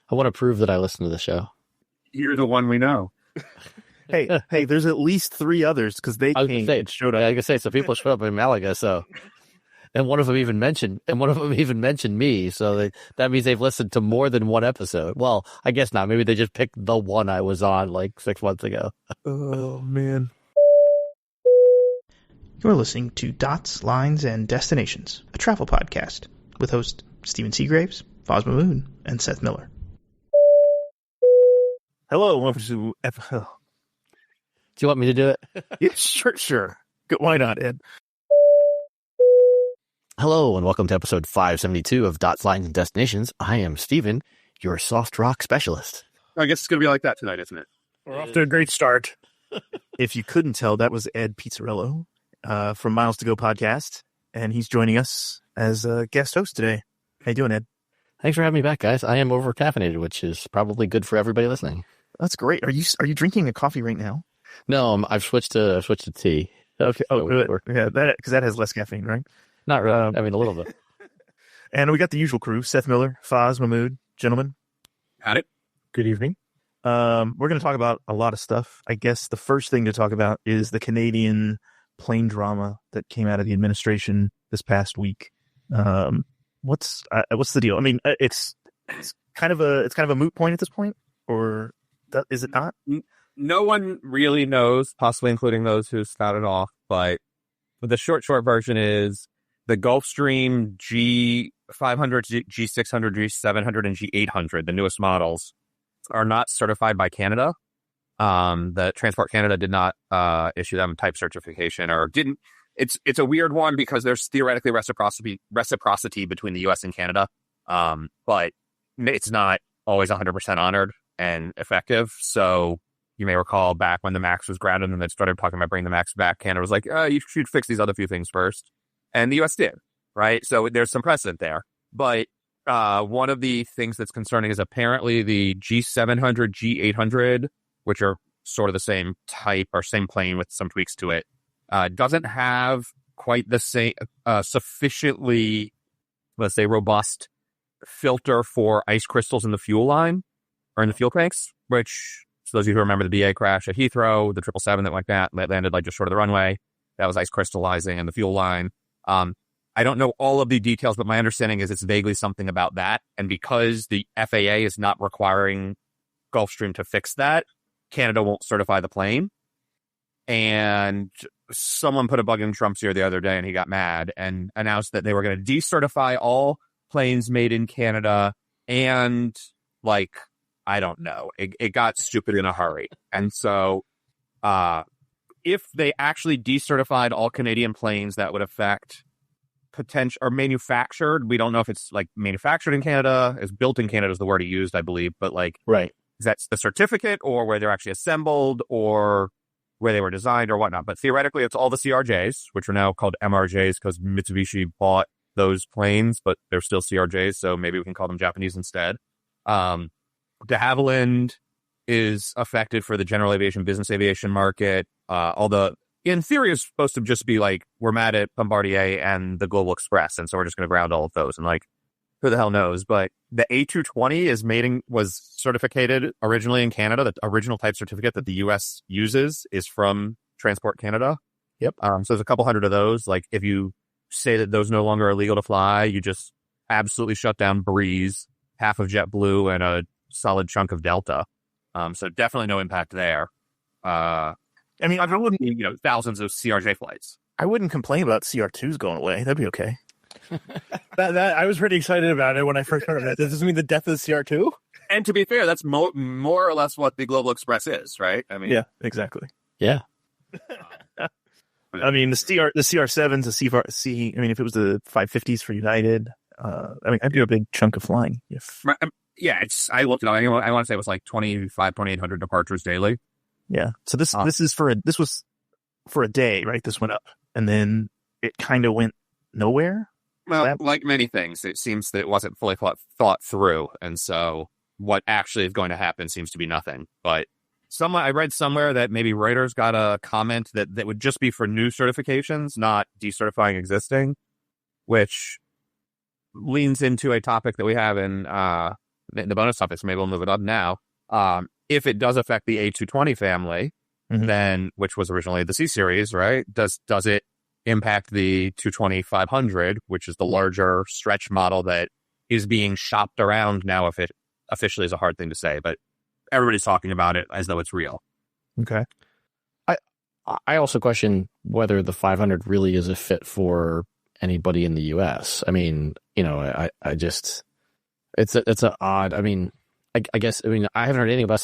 I want to prove that I listen to the show. You're the one we know. Hey, there's at least 3 others because they came and showed up. I was gonna say, so people showed up in Malaga, so and one of them even mentioned me, so that means they've listened to more than one episode. Well, I guess not. Maybe they just picked the one I was on like 6 months ago. Oh man. You're listening to Dots, Lines, and Destinations, a travel podcast with hosts Stephen Seagraves, Fosma Moon, and Seth Miller. Hello, welcome to Do you want me to do it? Yeah, sure. Why not, Ed? Hello, and welcome to episode 572 of Dots, Lines, and Destinations. I am Stephen, your soft rock specialist. I guess it's going to be like that tonight, isn't it? We're off to a great start. If you couldn't tell, that was Ed Pizzarello from Miles to Go podcast, and he's joining us as a guest host today. How you doing, Ed? Thanks for having me back, guys. I am over caffeinated, which is probably good for everybody listening. That's great. Are you drinking a coffee right now? No, I've switched to tea. Okay. So yeah, because that has less caffeine, right? Not really. I mean, a little bit. And we got the usual crew: Seth Miller, Foz, Mahmood, gentlemen. Had it. Good evening. We're going to talk about a lot of stuff. I guess the first thing to talk about is the Canadian plane drama that came out of the administration this past week. What's the deal? I mean, it's kind of a moot point at this point, or is it not? No one really knows, possibly including those who spouted off, but the short version is the Gulfstream G500, G600, G700, and G800, the newest models, are not certified by Canada. The Transport Canada did not issue them type certification, or didn't. It's a weird one because there's theoretically reciprocity between the U.S. and Canada, but it's not always 100% honored and effective. So you may recall back when the MAX was grounded and they started talking about bringing the MAX back, Canada was like, you should fix these other few things first. And the U.S. did, right? So there's some precedent there. But one of the things that's concerning is apparently the G700, G800, which are sort of the same type or same plane with some tweaks to it, doesn't have quite the same sufficiently, let's say, robust filter for ice crystals in the fuel line or in the fuel tanks, which, so those of you who remember the BA crash at Heathrow, the 777 that went that landed like just short of the runway, that was ice crystallizing in the fuel line. I don't know all of the details, but my understanding is it's vaguely something about that. And because the FAA is not requiring Gulfstream to fix that, Canada won't certify the plane. And someone put a bug in Trump's ear the other day and he got mad and announced that they were going to decertify all planes made in Canada. And I don't know, it got stupid in a hurry. And so if they actually decertified all Canadian planes, that would affect potential or manufactured. We don't know if it's like manufactured in Canada, is built in Canada is the word he used, I believe. But right. Is that the certificate or where they're actually assembled or where they were designed or whatnot? But theoretically, it's all the CRJs, which are now called MRJs because Mitsubishi bought those planes, but they're still CRJs. So maybe we can call them Japanese instead. De Havilland is affected for the general aviation, business aviation market. Although in theory, it's supposed to just be like, we're mad at Bombardier and the Global Express. And so we're just going to ground all of those. And who the hell knows? But the A220 was certificated originally in Canada. The original type certificate that the U.S. uses is from Transport Canada. Yep. So there's a couple hundred of those. If you say that those no longer are legal to fly, you just absolutely shut down Breeze, half of JetBlue, and a solid chunk of Delta. So definitely no impact there. I wouldn't, thousands of CRJ flights. I wouldn't complain about CR2s going away. That'd be okay. that I was pretty excited about it when I first heard of it. Does this mean the death of the CR2? And to be fair, that's more or less what the Global Express is, right? I mean, yeah, exactly. Yeah. I mean, the CR7s, the C. I mean, if it was the 550s for United, I'd do a big chunk of flying. Yeah, I looked at it. I want to say it was like 2,800 departures daily. Yeah. So this was for a day, right? This went up, and then it kind of went nowhere. Well, like many things, it seems that it wasn't fully thought through, and so what actually is going to happen seems to be nothing. But I read somewhere that maybe Reuters got a comment that would just be for new certifications, not decertifying existing, which leans into a topic that we have in the bonus topic, so maybe we'll move it up now. If it does affect the A220 family, then, which was originally the C series, right? Does it impact the 220-500, which is the larger stretch model that is being shopped around now? If it officially is a hard thing to say, but everybody's talking about it as though it's real. Okay. I also question whether the 500 really is a fit for anybody in the U.S. I mean, I just, it's an odd. I mean, I guess I haven't heard anything about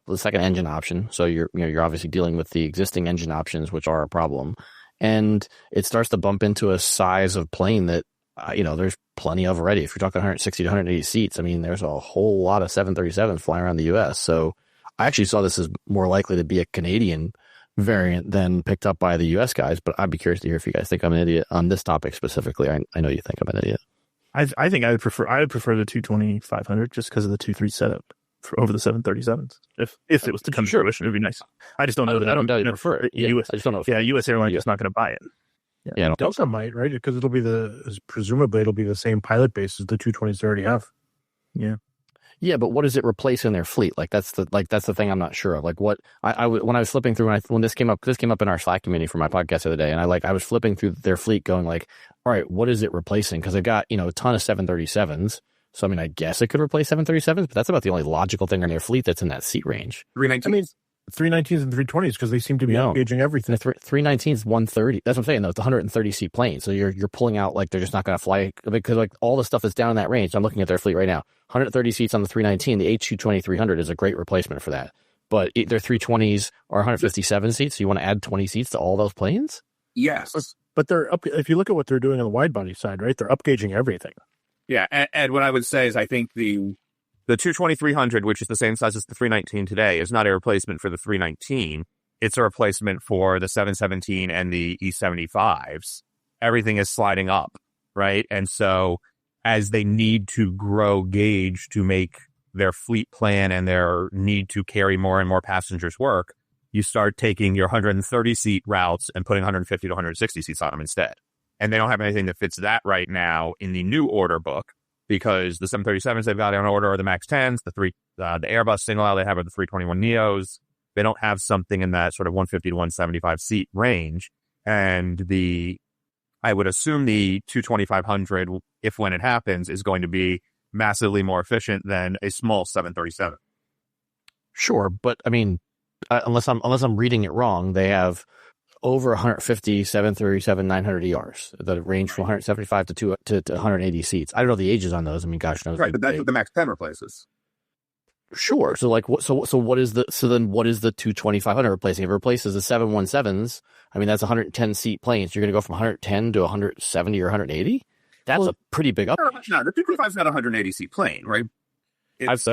the second engine option. So you're obviously dealing with the existing engine options, which are a problem, and it starts to bump into a size of plane that there's plenty of already. If you're talking 160 to 180 seats, I mean, there's a whole lot of 737s flying around the U.S. So I actually saw this as more likely to be a Canadian variant than picked up by the U.S. guys, but I'd be curious to hear if you guys think I'm an idiot on this topic specifically. I know you think I'm an idiot. I think I would prefer the 220-500 just because of the 2.3 setup over the 737s. If it was to come to fruition, it'd be nice. I just don't know that. I don't prefer it. I just don't know. U.S. airline is not going to buy it. Yeah, Delta might, right? Because presumably it'll be the same pilot base as the 220s they already have. Yeah. Yeah, but what does it replace in their fleet? That's the thing I'm not sure of. Like what when I was flipping through when this came up in our Slack community for my podcast the other day, and I was flipping through their fleet going like, all right, what is it replacing? Because they've got a ton of 737s. So I mean, I guess it could replace 737s, but that's about the only logical thing in their fleet that's in that seat range. 319. I mean, 319s and 320s because they seem to be upgauging everything. 319s 130. That's what I'm saying though. It's a 130 seat plane. So you're pulling out they're just not going to fly because all the stuff that's down in that range. I'm looking at their fleet right now. 130 seats on the 319. The H220-300 is a great replacement for that. But their 320s are 157 seats. So you want to add 20 seats to all those planes? Yes. But they're up. If you look at what they're doing on the wide body side, right? They're upgauging everything. Yeah, and what I would say is I think the 220-300, which is the same size as the 319 today, is not a replacement for the 319. It's a replacement for the 717 and the E75s. Everything is sliding up, right? And so as they need to grow gauge to make their fleet plan and their need to carry more and more passengers work, you start taking your 130-seat routes and putting 150 to 160 seats on them instead. And they don't have anything that fits that right now in the new order book because the 737s they've got on order are the MAX 10s, the Airbus single aisle they have are the 321neos. They don't have something in that sort of 150 to 175 seat range. And I would assume the 220-500, if when it happens, is going to be massively more efficient than a small 737. Sure, but I mean, unless I'm reading it wrong, they have over 150 737-900 ERs that range from 175 to 180 seats. I don't know the ages on those. I mean, gosh knows. Right, but that's what the MAX 10 replaces. Sure. So what is the 220-500 replacing? If it replaces the 717s, I mean, that's 110 seat planes. You're going to go from 110 to 170 or 180? That's a pretty big up. No, the 225's not a 180 seat plane, right? I've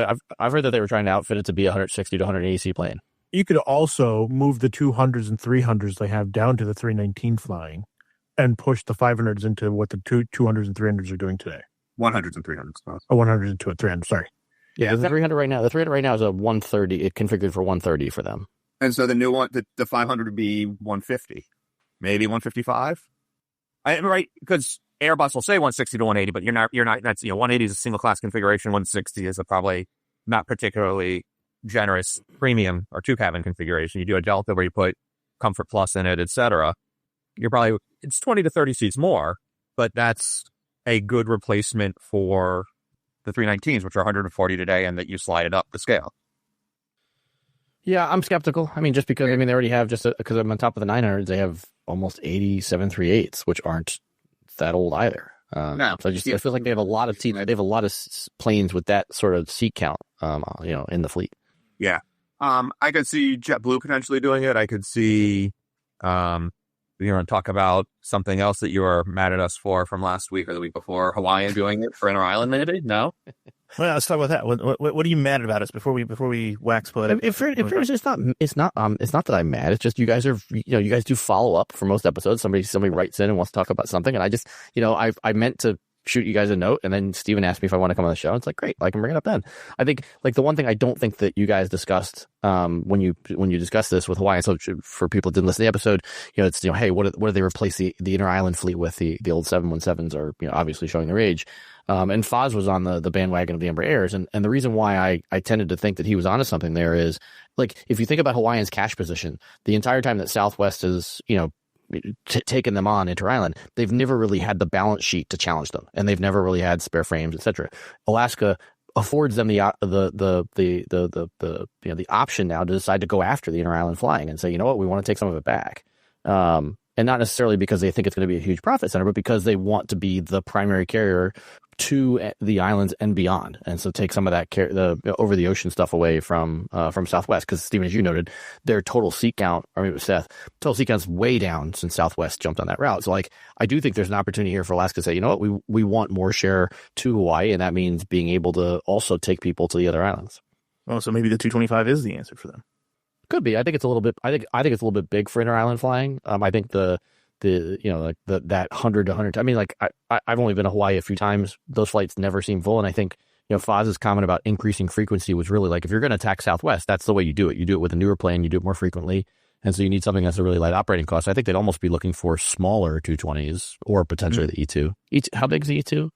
heard that they were trying to outfit it to be a 160 to 180 seat plane. You could also move the 200s and 300s they have down to the 319 flying and push the 500s into what the 200s and 300s are doing today. 100s and 300s. Oh, 100s and 300s, sorry. Yeah, the 300 right now. The 300 right now is a 130. It's configured for 130 for them. And so the new one, the 500 would be 150, maybe 155. Right, because Airbus will say 160 to 180, but you're not. That's 180 is a single class configuration. 160 is a probably not particularly generous premium or two cabin configuration. You do a Delta where you put Comfort Plus in it, etc. It's 20 to 30 seats more, but that's a good replacement for the 319s, which are 140 today, and that you slide it up the scale. Yeah, I'm skeptical. I mean, just because they already have because I'm on top of the 900s, they have almost 80 738s, which aren't that old either. No. So I feel like they have a lot of they have a lot of planes with that sort of seat count, in the fleet. Yeah. I could see JetBlue potentially doing it. I could see, you're going to talk about something else that you were mad at us for from last week or the week before, Hawaiian doing it for Inter-Island maybe? No? Well, let's talk about that. What are you mad about us before we wax poetic? It's not that I'm mad. It's just you guys are, you guys do follow up for most episodes. Somebody writes in and wants to talk about something. And I just, I meant to shoot you guys a note, and then Steven asked me if I want to come on the show. It's like, great, I can bring it up then. I think like the one thing I don't think that you guys discussed when you discussed this with Hawaiian, so for people that didn't listen to the episode, it's hey, what do they replace the inter island fleet with? The old 717s are obviously showing their age. And Foz was on the bandwagon of the Embraers, and the reason why I tended to think that he was onto something there is, like, if you think about Hawaiian's cash position, the entire time that Southwest is taken them on inter-island, they've never really had the balance sheet to challenge them, and they've never really had spare frames, etc. Alaska affords them the option now to decide to go after the inter-island flying and say, you know what, we want to take some of it back. And not necessarily because they think it's going to be a huge profit center, but because they want to be the primary carrier to the islands and beyond, and so take some of that over the ocean stuff away from Southwest. Because Stephen, as you noted, their total seat count, Seth, total seat count's way down since Southwest jumped on that route. So like, I do think there's an opportunity here for Alaska to say, you know what, we want more share to Hawaii, and that means being able to also take people to the other islands. Well, so maybe the 225 is the answer for them. Could be. I think it's a little bit. I think it's a little bit big for inter-island flying. I think that 100 to 100. I mean, like I've only been to Hawaii a few times. Those flights never seem full, and I think Foz's comment about increasing frequency was really like, if you're going to attack Southwest, that's the way you do it. You do it with a newer plane. You do it more frequently, and so you need something that's a really light operating cost. I think they'd almost be looking for smaller 220s or potentially the E2. How big is the E2?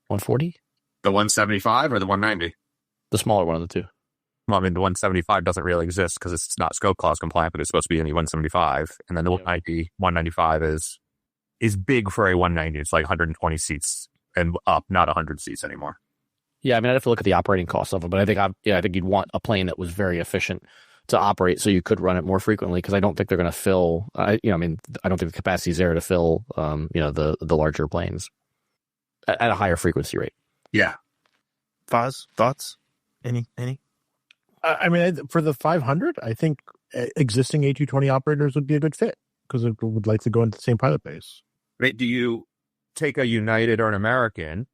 140? The 175 or the 190? The smaller one of the two. Well, I mean, the 175 doesn't really exist because it's not scope clause compliant, but it's supposed to be in the 175. And then the 195 is big for a 190. It's like 120 seats and up, not 100 seats anymore. Yeah, I mean, I'd have to look at the operating costs of it, but I think I think you'd want a plane that was very efficient to operate, so you could run it more frequently. Because I don't think they're going to fill. I don't think the capacity is there to fill. The larger planes at a higher frequency rate. Yeah. Foz, thoughts? Any? I mean, for the 500, I think existing A220 operators would be a good fit because it would likely go into the same pilot base. Right. Do you take a United or an American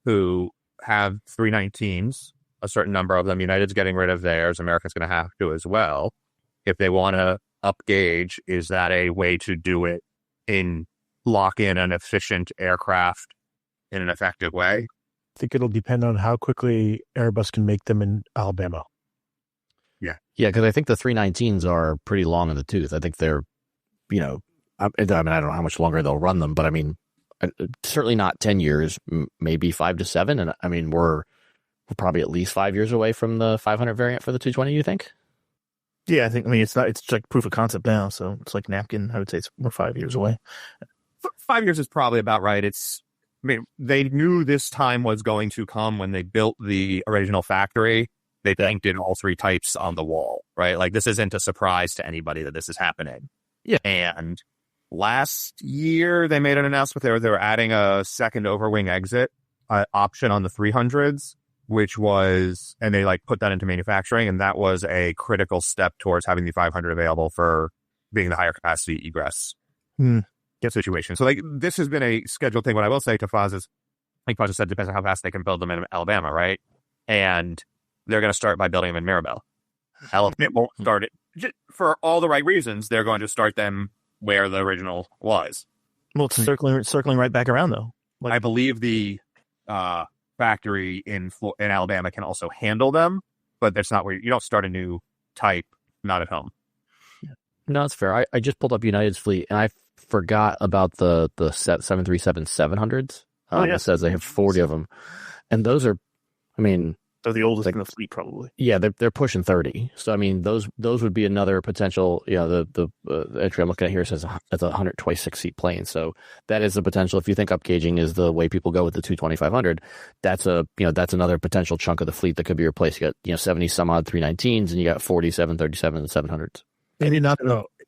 who have 319s, a certain number of them? United's getting rid of theirs. American's going to have to as well. If they want to up gauge, is that a way to do it lock in an efficient aircraft in an effective way? I think it'll depend on how quickly Airbus can make them in Alabama. Yeah, because I think the 319s are pretty long in the tooth. I think they're, I don't know how much longer they'll run them, but I mean, certainly not 10 years, maybe 5 to 7. And I mean, we're probably at least 5 years away from the 500 variant for the 220, you think? Yeah, it's like proof of concept now. So it's like napkin. I would say we're 5 years away. 5 years is probably about right. They knew this time was going to come when they built the original factory. They painted all three types on the wall, right? Like, this isn't a surprise to anybody that this is happening. Yeah. And last year, they made an announcement they were adding a second overwing exit option on the 300s, which was, and they put that into manufacturing, and that was a critical step towards having the 500 available for being the higher capacity egress situation. So this has been a scheduled thing. What I will say to Foz is, like Foz said, depends on how fast they can build them in Alabama, right? And they're going to start by building them in Mirabel. Alabama won't start it for all the right reasons. They're going to start them where the original was. Well, it's circling right back around though. I believe the factory in Alabama can also handle them, but that's not where you don't start a new type not at home. No, that's fair. I just pulled up United's fleet, and I forgot about the 737-700s. It says they have 40 of them, and those are, I mean, they're the oldest in the fleet, probably. Yeah, they're pushing 30. So I mean, those would be another potential. The entry I'm looking at here says it's a 126 seat plane. So that is a potential. If you think upgauging is the way people go with the 22500, that's another potential chunk of the fleet that could be replaced. You got 70 some odd 319s, and you got 40 737 and 700s. Maybe not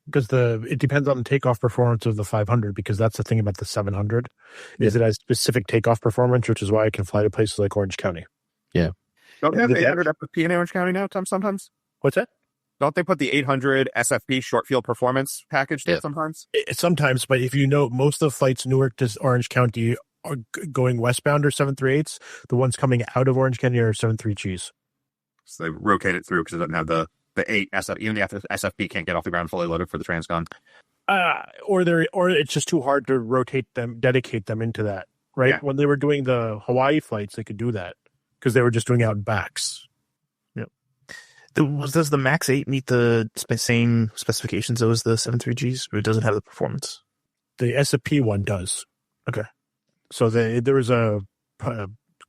because it depends on the takeoff performance of the 500. Because that's the thing about the 700 is it has specific takeoff performance, which is why it can fly to places like Orange County. Yeah. Don't they have the 800 FFP in Orange County now, Tom, sometimes? What's that? Don't they put the 800 SFP short field performance package there sometimes? Sometimes, but if you know, most of the flights Newark to Orange County are going westbound are 738s. The ones coming out of Orange County are 73Gs. So they rotate it through because it doesn't have the 8 SF. Even the SFP can't get off the ground fully loaded for the Transcon. Or it's just too hard to rotate them, dedicate them into that. right? Yeah. When they were doing the Hawaii flights, they could do that because they were just doing out and backs. Yep. Does the Max 8 meet the same specifications as the 73Gs, or it doesn't have the performance? The SFP one does. Okay. So there was a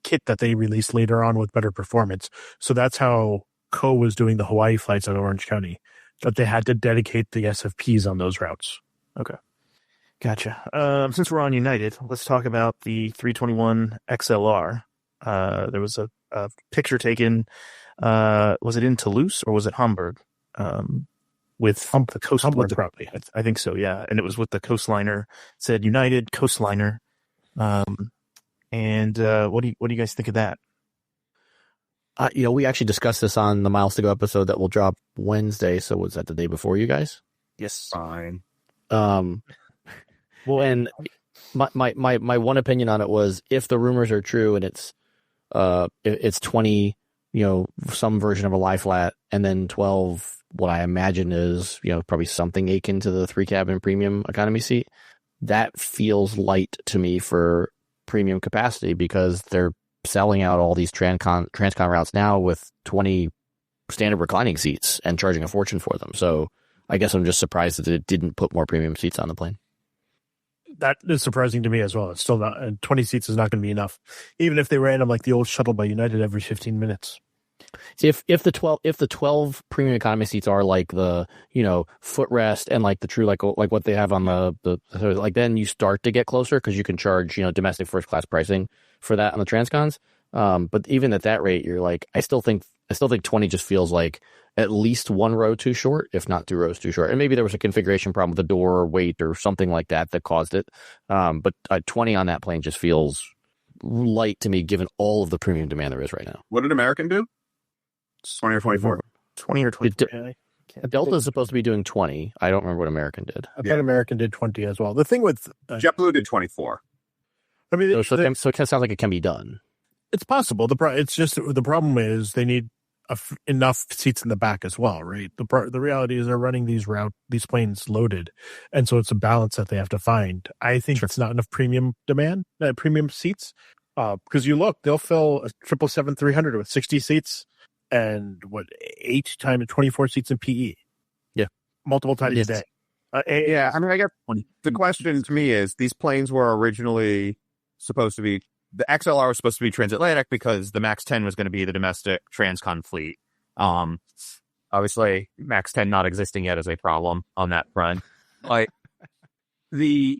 kit that they released later on with better performance. So that's how Co was doing the Hawaii flights out of Orange County, that they had to dedicate the SFPs on those routes. Okay. Gotcha. Since we're on United, let's talk about the 321 XLR. There was a picture taken. Was it in Toulouse or was it Hamburg? With the coast, Hamburg, probably. I think so. Yeah, and it was with the coastliner. It said United Coastliner. And what do you guys think of that? We actually discussed this on the Miles to Go episode that will drop Wednesday. So was that the day before you guys? Yes. Fine. Well, and my one opinion on it was, if the rumors are true and it's 20, some version of a lie flat, and then 12, what I imagine is, probably something akin to the 3-cabin premium economy seat, that feels light to me for premium capacity, because they're selling out all these transcon routes now with 20 standard reclining seats and charging a fortune for them. So I guess I'm just surprised that it didn't put more premium seats on the plane. That is surprising to me as well. It's still not, 20 seats is not going to be enough, even if they ran them like the old shuttle by United every 15 minutes. See, if the 12 premium economy seats are like the footrest and like the true like what they have on the like, then you start to get closer, because you can charge domestic first class pricing for that on the transcons. But even at that rate, you're like, I still think 20 just feels like at least one row too short, if not 2 rows too short. And maybe there was a configuration problem with the door or weight or something like that caused it. But 20 on that plane just feels light to me, given all of the premium demand there is right now. What did American do? 20 or 24? 20 or 24. Delta is supposed to be doing 20. I don't remember what American did. I bet American did 20 as well. The thing with JetBlue did 24. I mean, So it sounds like it can be done. it's possible. It's just the problem is they need enough seats in the back as well, right? The reality is they're running these planes loaded, and so it's a balance that they have to find. I think it's not enough premium demand, premium seats, because they'll fill a 777-300 with 60 seats and 8 times 24 seats in PE. Yeah, multiple times a day. Yeah, I mean, I guess the question to me is, these planes were originally supposed to be, the XLR was supposed to be transatlantic because the MAX 10 was going to be the domestic transcon fleet. Obviously, MAX 10 not existing yet is a problem on that front. Like, the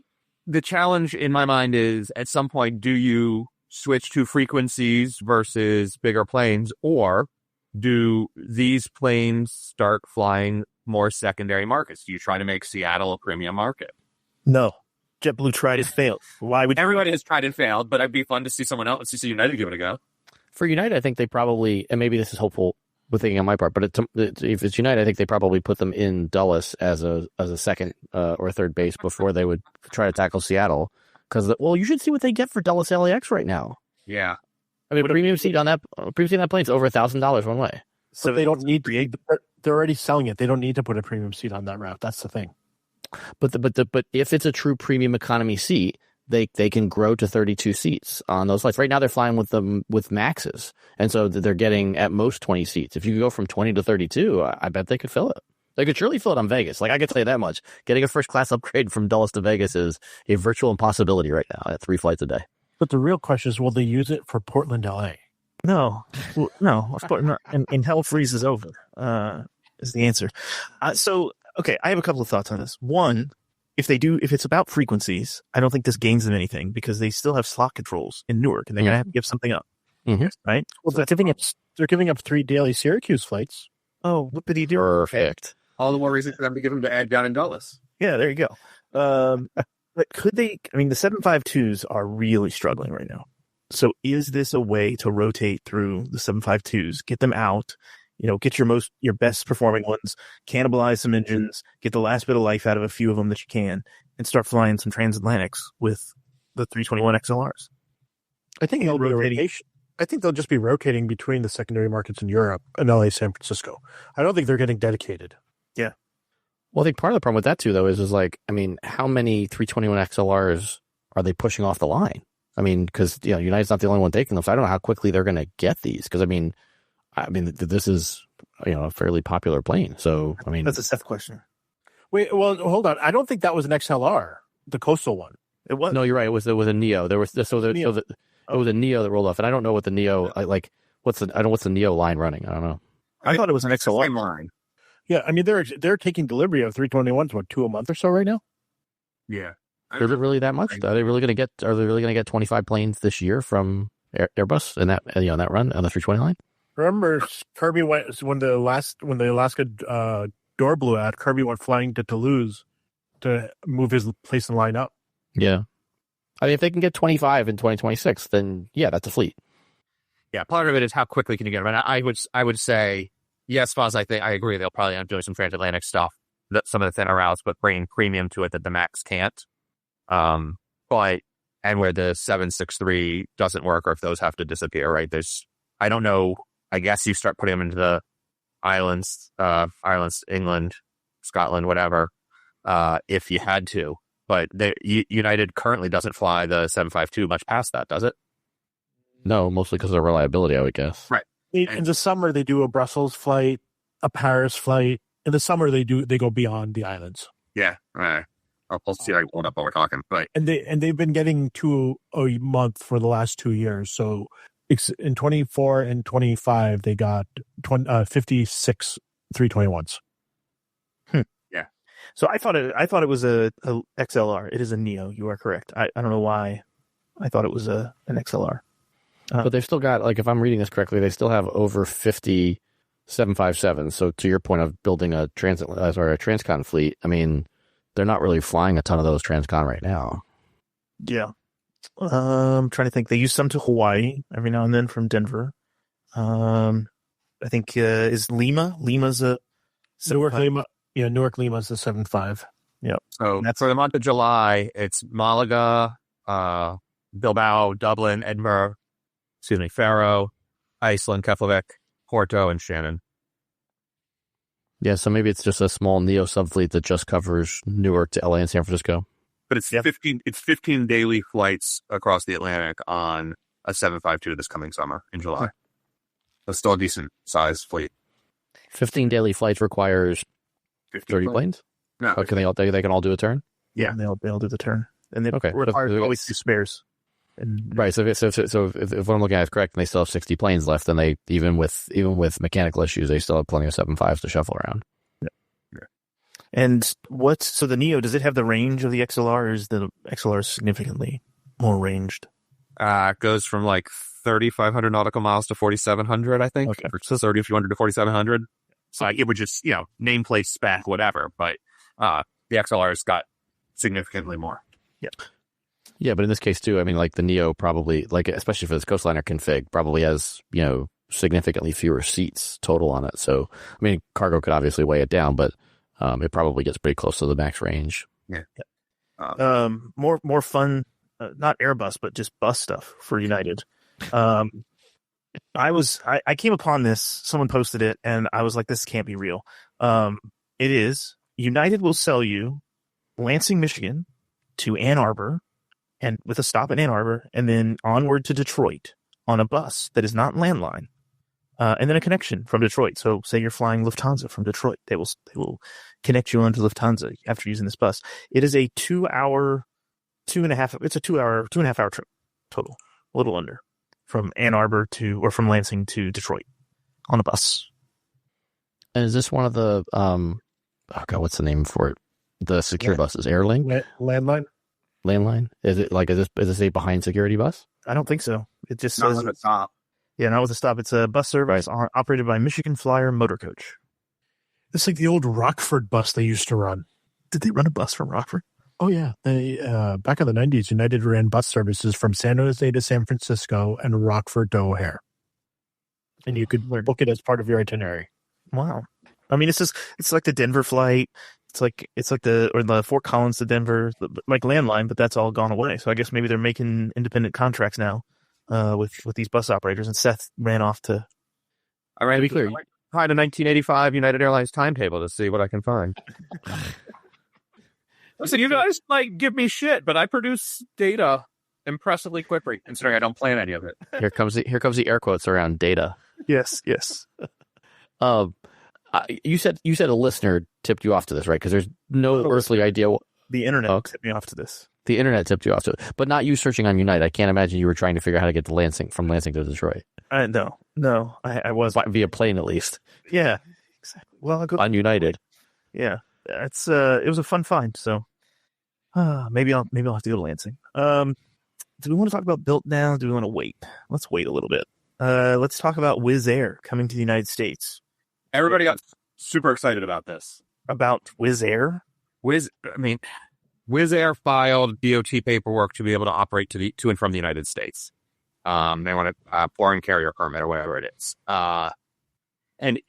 challenge in my mind is, at some point, do you switch to frequencies versus bigger planes, or do these planes start flying more secondary markets? Do you try to make Seattle a premium market? No. JetBlue tried and failed. Why would Everybody has tried and failed, but it'd be fun to see someone else, to see United give it a go. For United, I think they probably, and maybe this is hopeful with thinking on my part, but if it's United, I think they probably put them in Dulles as a second or third base before they would try to tackle Seattle. Because, you should see what they get for Dulles LAX right now. Yeah. I mean, premium seat on that plane is over $1,000 one way. So they don't need to. They're already selling it. They don't need to put a premium seat on that route. That's the thing. But if it's a true premium economy seat, they can grow to 32 seats on those flights. Right now they're flying with Maxes, and so they're getting at most 20 seats. If you could go from 20 to 32, I bet they could fill it. They could surely fill it on Vegas. Like, I could tell you that much. Getting a first class upgrade from Dulles to Vegas is a virtual impossibility right now at 3 flights a day. But the real question is, will they use it for Portland, LA? No. And hell freezes over, is the answer. Okay, I have a couple of thoughts on this. One, if it's about frequencies, I don't think this gains them anything, because they still have slot controls in Newark, and they're going to have to give something up. Mm-hmm. Right? Well, they're giving up 3 daily Syracuse flights. Oh, whoopity do. Perfect. All the more reason for them to give them to add down in Dulles. Yeah, there you go. But could they, the 752s are really struggling right now. So is this a way to rotate through the 752s, get them out, get your best performing ones, cannibalize some engines, get the last bit of life out of a few of them that you can, and start flying some transatlantics with the 321 XLRs? I think they'll just be rotating between the secondary markets in Europe and LA, San Francisco. I don't think they're getting dedicated. Yeah. Well, I think part of the problem with that too, though, is how many 321 XLRs are they pushing off the line? I mean, because United's not the only one taking them, so I don't know how quickly they're going to get these. Because this is a fairly popular plane. So I mean, That's a Seth question. Wait, well, hold on. I don't think that was an XLR, the coastal one. It was. no, you're right. It was a Neo. There was it was a Neo that rolled off, and I don't know what the Neo what's the Neo line running. I don't know. I thought it was an XLR. Same line. Yeah, I mean they're taking delivery of 321s, what, 2 a month or so right now? Yeah. Is it really that much? Are they really going to get 25 planes this year from Airbus in that that run on the 320 line? Remember, Kirby went when the Alaska door blew out. Kirby went flying to Toulouse to move his place in line up. Yeah, I mean, if they can get 25 in 2026, then yeah, that's a fleet. Yeah, part of it is how quickly can you get them. And I would say, yes, Foz, I agree. They'll probably end up doing some transatlantic stuff, some of the thinner routes, but bringing premium to it that the MAX can't. And where the 763 doesn't work, or if those have to disappear, right? I don't know. I guess you start putting them into the islands, England, Scotland, whatever, if you had to. But United currently doesn't fly the 752 much past that, does it? No, mostly because of reliability, I would guess. Right. In the summer, they do a Brussels flight, a Paris flight. In the summer, they go beyond the islands. Yeah. Right. I'll see if I can pull it up while we're talking. Right. And they've been getting 2 a month for the last 2 years. So in 24 and 25, they got 56 321s. Yeah. So I thought it was a XLR. It is a Neo. You are correct. I don't know why I thought it was an XLR. But they've still got, if I'm reading this correctly, they still have over 50 757s. So to your point of building a transcon fleet, I mean, they're not really flying a ton of those transcon right now. Yeah. I'm trying to think. They use some to Hawaii every now and then from Denver. I think is Lima's a Newark Lima. Yeah, Newark Lima's the 75. Yep. So for the month of July, it's Malaga, Bilbao, Dublin, Edinburgh, Faro, Iceland, Keflavik, Porto, and Shannon. Yeah, so maybe it's just a small Neo subfleet that just covers Newark to LA and San Francisco. But it's 15 daily flights across the Atlantic on a 752 this coming summer in July. That's still a decent size fleet. 15 daily flights requires 30 planes? No. Oh, they can all do a turn? Yeah, they'll do the turn, and they Okay. require always 2 spares. Right. So if what I'm looking at is correct, and they still have 60 planes left, then they even with mechanical issues, they still have plenty of 75s to shuffle around. Yeah. And so the Neo, does it have the range of the XLR, or is the XLR significantly more ranged? It goes from 3,500 nautical miles to 4,700, I think. Okay. So 3,200 to 4,700. So it would just, nameplate spec, whatever. But the XLR's got significantly more. Yeah. Yeah, but in this case too, I mean, the Neo probably, especially for this coastliner config, probably has, significantly fewer seats total on it. So, I mean, cargo could obviously weigh it down, but it probably gets pretty close to the max range. Yeah. More fun, not Airbus, but just bus stuff for United. I came upon this, someone posted it, and I was like, this can't be real. It is. United will sell you Lansing, Michigan to Ann Arbor, and with a stop in Ann Arbor, and then onward to Detroit on a bus that is not landline, and then a connection from Detroit. So say you're flying Lufthansa from Detroit, they will connect you onto Lufthansa after using this bus. It is a 2 hour, 2.5 hour trip total, a little under, from Ann Arbor from Lansing to Detroit on a bus. And is this one of the what's the name for it? The secure buses, Airlink? Landline? Is it is this a behind security bus? I don't think so. It just Not says with a stop. Yeah, not with a stop. It's a bus service operated by Michigan Flyer Motor Coach. It's like the old Rockford bus they used to run. Did they run a bus from Rockford? Oh yeah, they back in the 90s, United ran bus services from San Jose to San Francisco and Rockford to O'Hare, and you could book it as part of your itinerary. Wow. I mean, it's like the Denver flight. It's like the Fort Collins to Denver, like landline, but that's all gone away. So I guess maybe they're making independent contracts now with these bus operators. And Seth ran off to. All right, to be clear, find a 1985 United Airlines timetable to see what I can find. Listen, you guys give me shit, but I produce data impressively quickly, considering I don't plan any of it. Here comes the air quotes around data. Yes. You said a listener tipped you off to this, right? Because there's no earthly idea. The internet tipped me off to this. The internet tipped you off to it, but not you searching on Unite. I can't imagine you were trying to figure out how to get to Lansing from Lansing to Detroit. No, I was Via plane at least. Yeah, exactly. Well, I'll go on United. Yeah, it was a fun find. So maybe I'll have to go to Lansing. Do we want to talk about Built now? Do we want to wait? Let's wait a little bit. Let's talk about Wizz Air coming to the United States. Everybody got super excited about this. About Wizz Air? Wizz Air filed DOT paperwork to be able to operate to and from the United States. They want a foreign carrier permit or whatever it is. And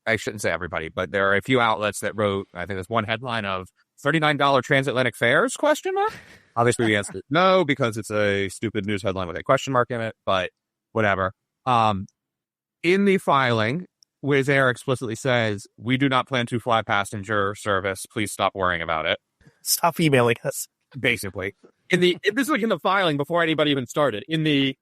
I shouldn't say everybody, but there are a few outlets that wrote, I think there's one headline of $39 transatlantic fares, ? Obviously the answer is no, because it's a stupid news headline with a question mark in it, but whatever. In the filing, Wizz Air explicitly says, we do not plan to fly passenger service. Please stop worrying about it. Stop emailing us. Basically. This is like in the filing before anybody even started. In the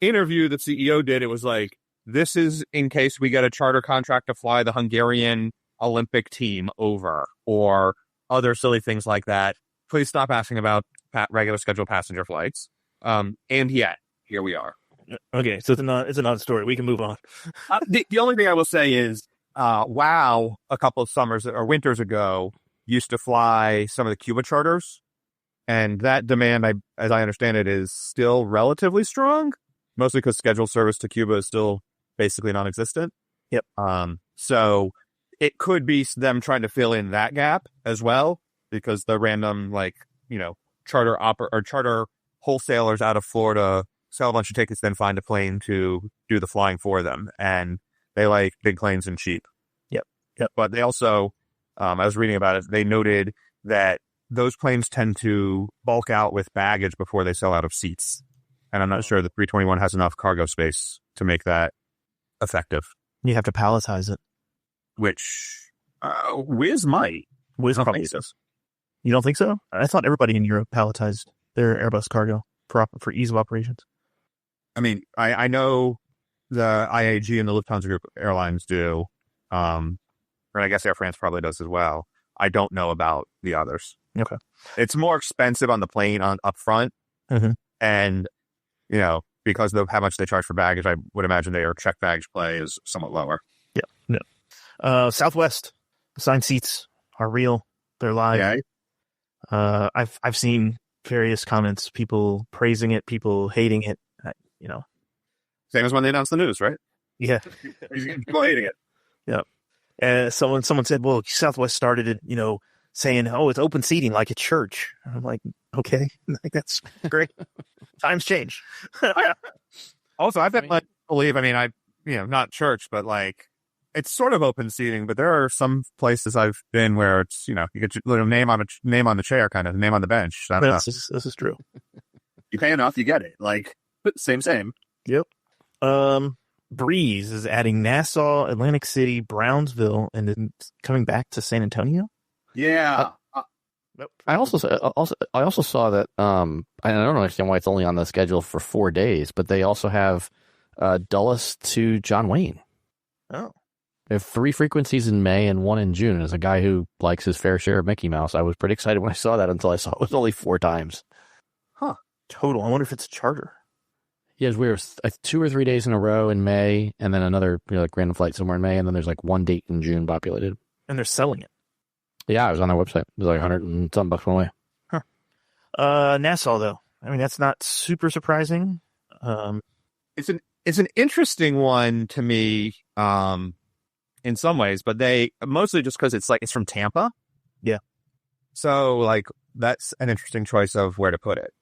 interview that CEO did, it was like, this is in case we get a charter contract to fly the Hungarian Olympic team over or other silly things like that. Please stop asking about regular scheduled passenger flights. And yet, here we are. Okay, so it's a non-story. We can move on. The only thing I will say is, WOW, a couple of summers or winters ago, used to fly some of the Cuba charters. And that demand, as I understand it, is still relatively strong, mostly because scheduled service to Cuba is still basically non-existent. Yep. So it could be them trying to fill in that gap as well, because the random, charter wholesalers out of Florida sell a bunch of tickets, then find a plane to do the flying for them. And they like big planes and cheap. Yep. But they also, I was reading about it, they noted that those planes tend to bulk out with baggage before they sell out of seats. And I'm not sure the 321 has enough cargo space to make that effective. You have to palletize it. Which Wizz might. Wizz probably does. You don't think so? I thought everybody in Europe palletized their Airbus cargo for ease of operations. I mean, I know the IAG and the Lufthansa Group airlines do. And I guess Air France probably does as well. I don't know about the others. Okay. It's more expensive on the plane up front. Mm-hmm. And, because of how much they charge for baggage, I would imagine their check baggage play is somewhat lower. Yeah. No. Southwest assigned seats are real. They're live. Yeah. I've seen various comments, people praising it, people hating it. Same as when they announced the news, right? Yeah. People hating it. Yeah. Someone said, well, Southwest started it, saying, oh, it's open seating like at church. I'm like, okay, that's great. Times change. Also, I've been not church, but it's sort of open seating, but there are some places I've been where it's, you get your little name on the chair, kind of name on the bench. This is true. You pay enough, you get it. Same. Yep. Breeze is adding Nassau, Atlantic City, Brownsville, and then coming back to San Antonio. Yeah. I also saw that. I don't understand why it's only on the schedule for 4 days, but they also have Dulles to John Wayne. Oh. They have 3 frequencies in May and 1 in June. As a guy who likes his fair share of Mickey Mouse, I was pretty excited when I saw that until I saw it was only 4 times. Huh. Total. I wonder if it's a charter. Yeah, it's weird. 2 or 3 days in a row in May, and then another random flight somewhere in May, and then there's 1 date in June populated. And they're selling it. Yeah, I was on their website. It was $100 and something bucks one way. Huh. Nassau, though. I mean, that's not super surprising. It's an interesting one to me, in some ways, but they mostly just because it's from Tampa. Yeah. So that's an interesting choice of where to put it.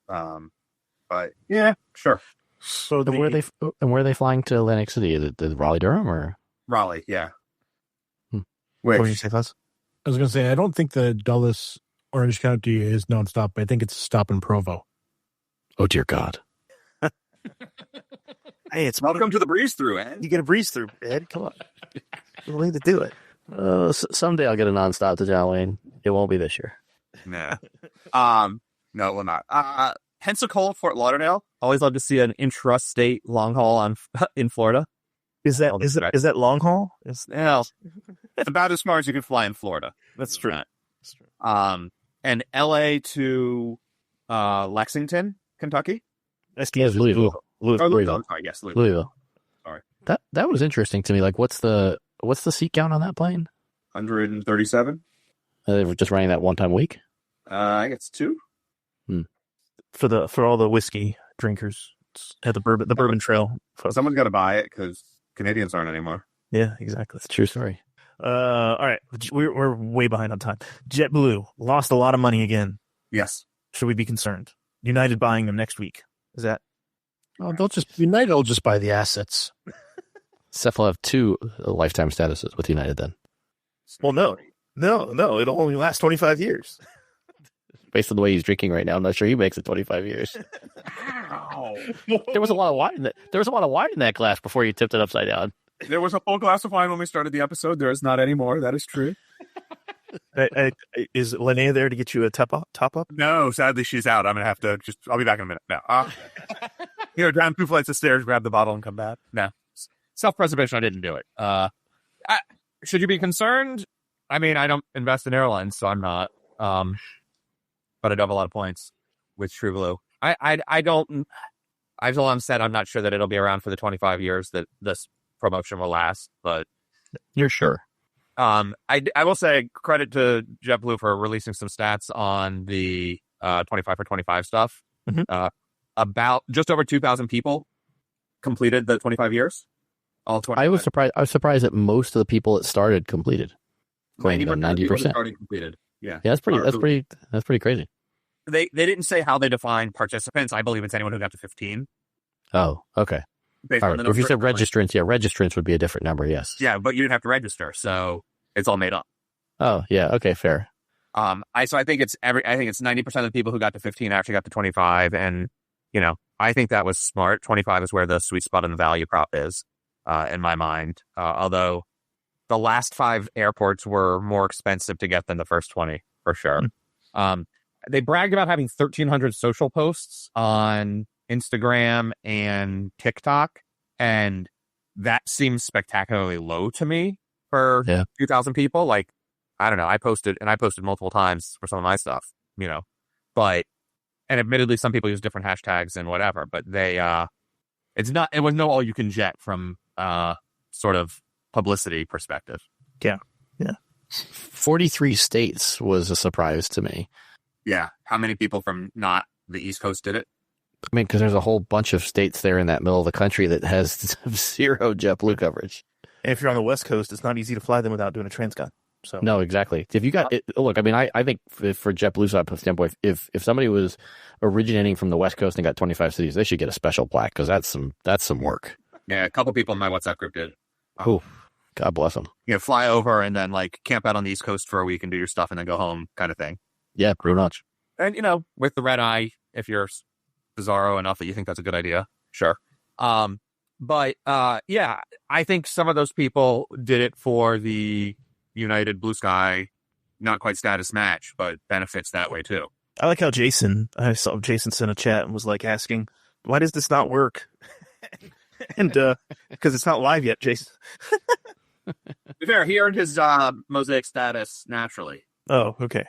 But yeah, sure. So where are they flying to Atlantic City? Is it Raleigh Durham or Raleigh? Yeah. What did you say, Fuzz? I was going to say, I don't think the Dulles Orange County is nonstop. I think it's a stop in Provo. Oh dear God! Hey, it's welcome to the breeze through, Ed. You get a breeze through, Ed. Come on, we'll need to do it. Someday I'll get a nonstop to John Wayne. It won't be this year. Nah. No, it will not. Pensacola, Fort Lauderdale. Always love to see an intrastate long haul in Florida. Is that long haul? It's about as far as you can fly in Florida. That's true. That's true. And LA to Lexington, Kentucky. Yes, Louisville. Louisville. Sorry, yes, Louisville. Sorry. That was interesting to me. Like, what's the seat count on that plane? 137. They were just running that one time a week. I think it's 2. For all the whiskey drinkers at the bourbon trail. Someone's got to buy it because Canadians aren't anymore. Yeah, exactly. It's a true story. All right, we're way behind on time. JetBlue lost a lot of money again. Yes. Should we be concerned? United buying them next week. Is that? Oh, United will just buy the assets. Seth will have 2 lifetime statuses with United then. Well, no. It'll only last 25 years. Based on the way he's drinking right now, I'm not sure he makes it 25 years. There was a lot of wine in that glass before you tipped it upside down. There was a full glass of wine when we started the episode. There is not anymore. That is true. Is Linnea there to get you a top up? No, sadly she's out. I'm gonna have to I'll be back in a minute. No. Down 2 flights of stairs, grab the bottle, and come back. No. Self-preservation, I didn't do it. Should you be concerned? I mean, I don't invest in airlines, so I'm not. But I do have a lot of points with TrueBlue. I don't. I've long said I'm not sure that it'll be around for the 25 years that this promotion will last. But you're sure. I will say credit to JetBlue for releasing some stats on the 25 for 25 stuff. Mm-hmm. About just over 2,000 people completed the 25 years. All 25. I was surprised that most of the people that started completed. 90%. Already completed. Yeah, that's pretty crazy. They didn't say how they define participants. I believe it's anyone who got to 15. Oh, okay. All right. If you said registrants, registrants would be a different number. Yes. Yeah, but you didn't have to register, so it's all made up. Oh, yeah. Okay, fair. I think it's 90% of the people who got to 15 actually got to 25, and I think that was smart. 25 is where the sweet spot in the value prop is, in my mind. Although the last 5 airports were more expensive to get than the first 20 for sure. They bragged about having 1,300 social posts on Instagram and TikTok, and that seems spectacularly low to me for 2,000 people. Like, I don't know. I posted multiple times for some of my stuff, but, and admittedly, some people use different hashtags and whatever, but it was no all you can jet from sort of publicity perspective. Yeah. 43 states was a surprise to me. Yeah. How many people from not the East Coast did it? I mean, because there's a whole bunch of states there in that middle of the country that has 0 JetBlue coverage. And if you're on the West Coast, it's not easy to fly them without doing a transcon. So no, exactly. If you got it, look, I mean, I think for JetBlue's standpoint, if somebody was originating from the West Coast and got 25 cities, they should get a special plaque because that's some work. Yeah, a couple people in my WhatsApp group did. Oh, God bless them. Fly over and then camp out on the East Coast for a week and do your stuff and then go home, kind of thing. Yeah, pretty much. And with the red eye, if you're bizarro enough that you think that's a good idea, sure. But I think some of those people did it for the United Blue Sky, not quite status match, but benefits that way too. I like how I saw Jason sent a chat and was asking, why does this not work? And because it's not live yet, Jason. To be fair, he earned his Mosaic status naturally. Oh, okay.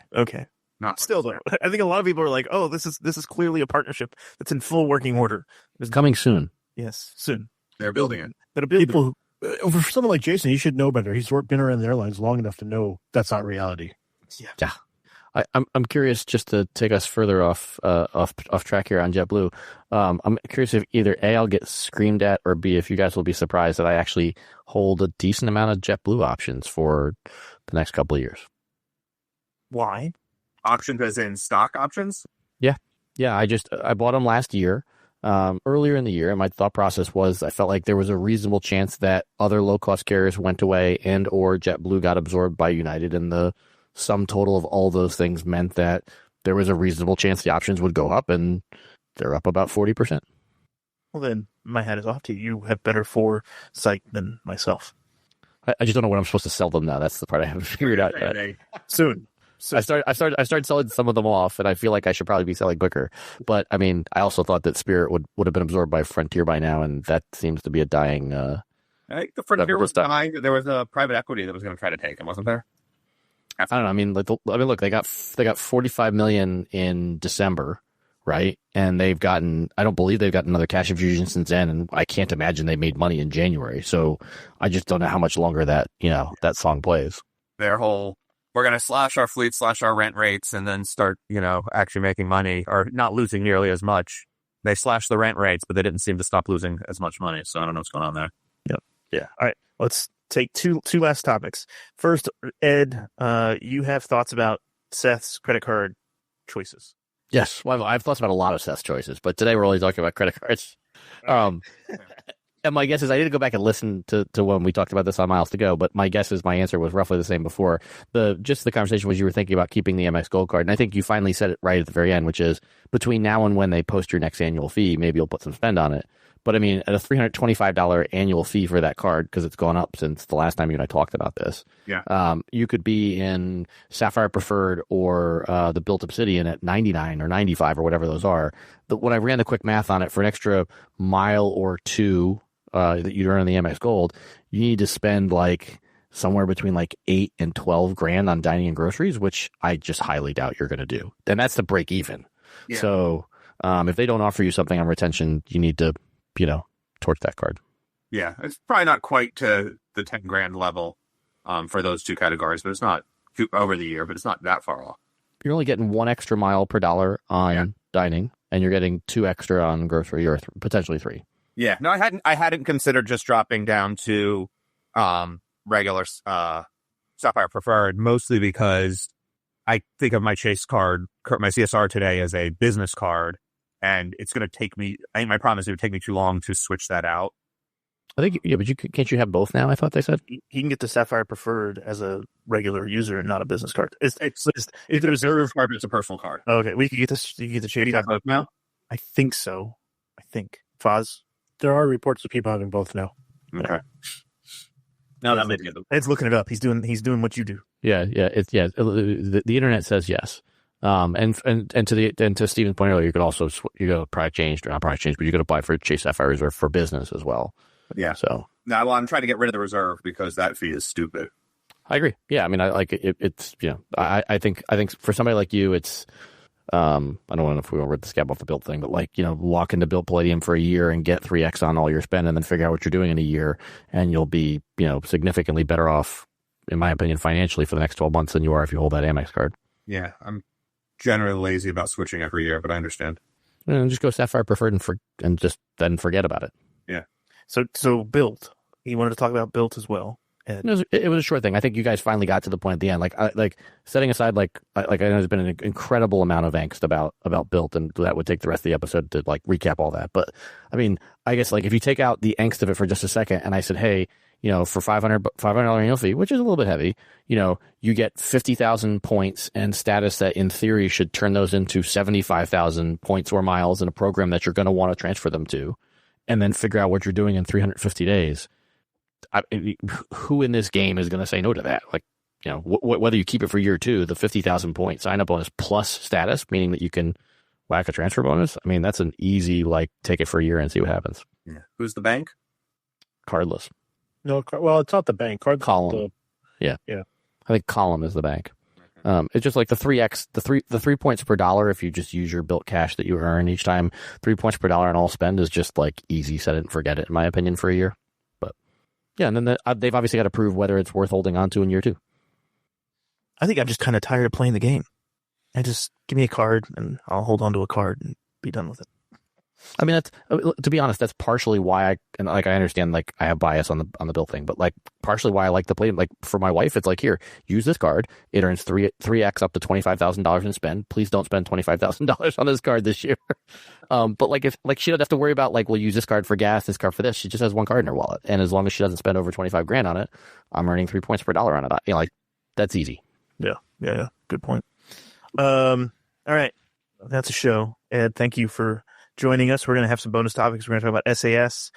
Not still though. I think a lot of people are like, "Oh, this is clearly a partnership that's in full working order." It's coming soon. Yes, soon. They're building it. For someone like Jason, he should know better. He's been around the airlines long enough to know that's not reality. Yeah. I'm curious, just to take us further off track here on JetBlue. I'm curious if either A, I'll get screamed at, or B, if you guys will be surprised that I actually hold a decent amount of JetBlue options for the next couple of years. Why? Options as in stock options? Yeah. I bought them last year, earlier in the year, and my thought process was I felt like there was a reasonable chance that other low cost carriers went away and or JetBlue got absorbed by United, and the sum total of all those things meant that there was a reasonable chance the options would go up, and they're up about 40%. Well, then my hat is off to you. You have better foresight than myself. I just don't know when I'm supposed to sell them now. That's the part I haven't figured out yet. Soon. So I started selling some of them off, and I feel like I should probably be selling quicker. But I mean, I also thought that Spirit would have been absorbed by Frontier by now, and that seems to be a dying. I think the Frontier was stuff. dying. There was a private equity that was going to try to take him, wasn't there? I don't know. I mean, look, they got $45 million in December, right? And I don't believe they've gotten another cash infusion since then, and I can't imagine they made money in January. So I just don't know how much longer that song plays. Their whole, we're going to slash our fleet, slash our rent rates, and then start, actually making money or not losing nearly as much. They slashed the rent rates, but they didn't seem to stop losing as much money. So I don't know what's going on there. Yep. Yeah. All right. Let's take two last topics. First, Ed, you have thoughts about Seth's credit card choices. Yes, well, I've thought about a lot of Seth's choices, but today we're only talking about credit cards. And my guess is I need to go back and listen to when we talked about this on Miles to Go, but my guess is my answer was roughly the same before. The conversation was you were thinking about keeping the MX Gold card, and I think you finally said it right at the very end, which is between now and when they post your next annual fee, maybe you'll put some spend on it. But I mean, at a $325 annual fee for that card, because it's gone up since the last time you and I talked about this. Yeah. You could be in Sapphire Preferred or the Built Obsidian at 99 or 95 or whatever those are. When I ran the quick math on it, for an extra mile or two that you'd earn on the MX Gold, you need to spend like somewhere between like 8 and 12 grand on dining and groceries, which I just highly doubt you're going to do. And that's the break even. Yeah. So if they don't offer you something on retention, you need to torch that card. Yeah, it's probably not quite to the 10 grand level for those two categories, but it's not over the year, but it's not that far off. You're only getting 1 extra mile per dollar on dining, and you're getting 2 extra on grocery, or potentially 3. Yeah, no, I hadn't considered just dropping down to regular Sapphire Preferred, mostly because I think of my Chase card, my CSR today, as a business card. And it's going to take me, I think my problem is it would take me too long to switch that out. I think, yeah, but can't you have both now? I thought they said he can get the Sapphire Preferred as a regular user and not a business card. It's a reserve card, but it's a personal card. Okay, we could get this. You can get the Chase card both now. I think so. I think Foz. There are reports of people having both now. Okay. Now that may be Ed's looking it up. He's doing what you do. Yeah. The internet says yes. And to Stephen's point earlier, you could also product change, or not product change, but you could apply for Chase Sapphire Reserve for business as well. Yeah. So now, well, I'm trying to get rid of the reserve because that fee is stupid. I agree. Yeah. I mean, I like it. It's I think for somebody like you, it's I don't know if we want to rip the scab off the Built thing, but lock into Built Palladium for a year and get 3x on all your spend, and then figure out what you're doing in a year, and you'll be significantly better off, in my opinion, financially for the next 12 months than you are if you hold that Amex card. Yeah, I'm generally lazy about switching every year, but I understand. And just go Sapphire Preferred and just then forget about it. Yeah. So Built. He wanted to talk about Built as well. It was a short thing. I think you guys finally got to the point at the end. Like setting aside, I know there's been an incredible amount of angst about Built, and that would take the rest of the episode to recap all that. But I mean, I guess if you take out the angst of it for just a second, and I said, hey, for $500 annual fee, which is a little bit heavy, you get 50,000 points and status that in theory should turn those into 75,000 points or miles in a program that you're going to want to transfer them to, and then figure out what you're doing in 350 days. Who in this game is going to say no to that? Whether you keep it for year 2, the 50,000 point sign up bonus plus status, meaning that you can whack a transfer bonus. I mean, that's an easy, take it for a year and see what happens. Yeah. Who's the bank? Cardless. No, well, it's not the bank. Column. Yeah. I think Column is the bank. It's just like the 3x, the 3 points per dollar. If you just use your Built cash that you earn each time, 3 points per dollar on all spend is just easy set it and forget it, in my opinion, for a year. But yeah, and then they've obviously got to prove whether it's worth holding on to in year 2. I think I'm just kind of tired of playing the game. Just give me a card and I'll hold on to a card and be done with it. I mean, that's, to be honest, that's partially why I understand, I have bias on the Built thing, but partially why I like to play. For my wife, it's here, use this card. It earns 3x up to $25,000 in spend. Please don't spend $25,000 on this card this year. But if she doesn't have to worry about we'll use this card for gas, this card for this. She just has one card in her wallet, and as long as she doesn't spend over 25 grand on it, I'm earning 3 points per dollar on it. That's easy. Yeah. Good point. All right, that's a show. Ed, thank you for joining us. We're going to have some bonus topics. We're going to talk about SAS.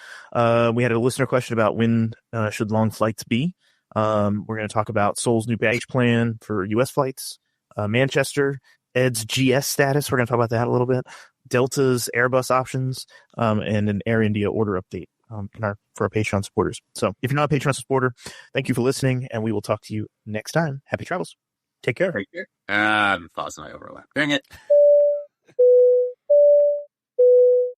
We had a listener question about when should long flights be. We're going to talk about Seoul's new baggage plan for U.S. flights. Manchester, Ed's GS status. We're going to talk about that a little bit. Delta's Airbus options, and an Air India order update for our Patreon supporters. So if you're not a Patreon supporter, thank you for listening, and we will talk to you next time. Happy travels. Take care. Foz and I overlap. Dang it.